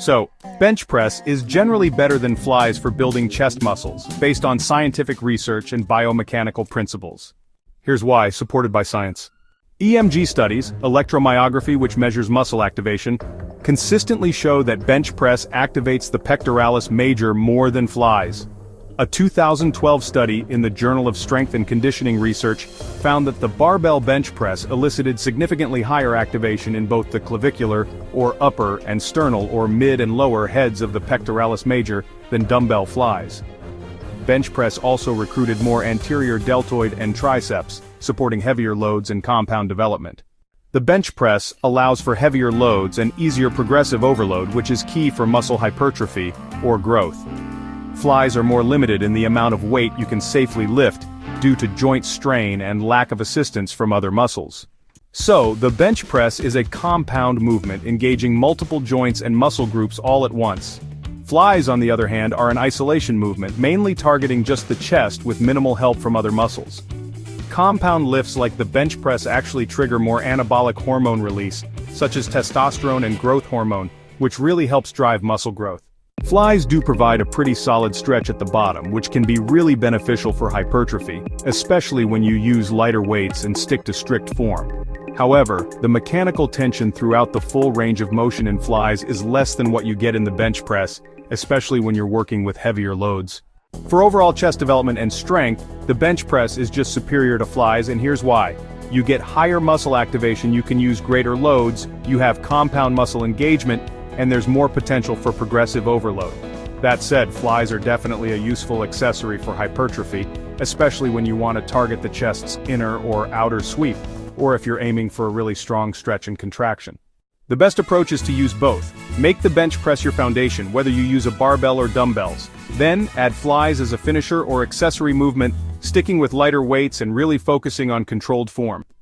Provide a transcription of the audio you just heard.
So, bench press is generally better than flies for building chest muscles, based on scientific research and biomechanical principles. Here's why, supported by science. EMG studies, electromyography which measures muscle activation, consistently show that bench press activates the pectoralis major more than flies. A 2012 study in the Journal of Strength and Conditioning Research found that the barbell bench press elicited significantly higher activation in both the clavicular, or upper, and sternal, or mid and lower heads of the pectoralis major than dumbbell flies. Bench press also recruited more anterior deltoid and triceps, supporting heavier loads and compound development. The bench press allows for heavier loads and easier progressive overload, which is key for muscle hypertrophy, or growth. Flies are more limited in the amount of weight you can safely lift due to joint strain and lack of assistance from other muscles. So, the bench press is a compound movement engaging multiple joints and muscle groups all at once. Flies, on the other hand, are an isolation movement, mainly targeting just the chest with minimal help from other muscles. Compound lifts like the bench press actually trigger more anabolic hormone release, such as testosterone and growth hormone, which really helps drive muscle growth. Flies do provide a pretty solid stretch at the bottom, which can be really beneficial for hypertrophy, especially when you use lighter weights and stick to strict form. However, the mechanical tension throughout the full range of motion in flies is less than what you get in the bench press, especially when you're working with heavier loads. For overall chest development and strength, the bench press is just superior to flies, and here's why. You get higher muscle activation, you can use greater loads, you have compound muscle engagement, and there's more potential for progressive overload. That said, flies are definitely a useful accessory for hypertrophy, especially when you want to target the chest's inner or outer sweep, or if you're aiming for a really strong stretch and contraction. The best approach is to use both. Make the bench press your foundation, whether you use a barbell or dumbbells. Then, add flies as a finisher or accessory movement, sticking with lighter weights and really focusing on controlled form.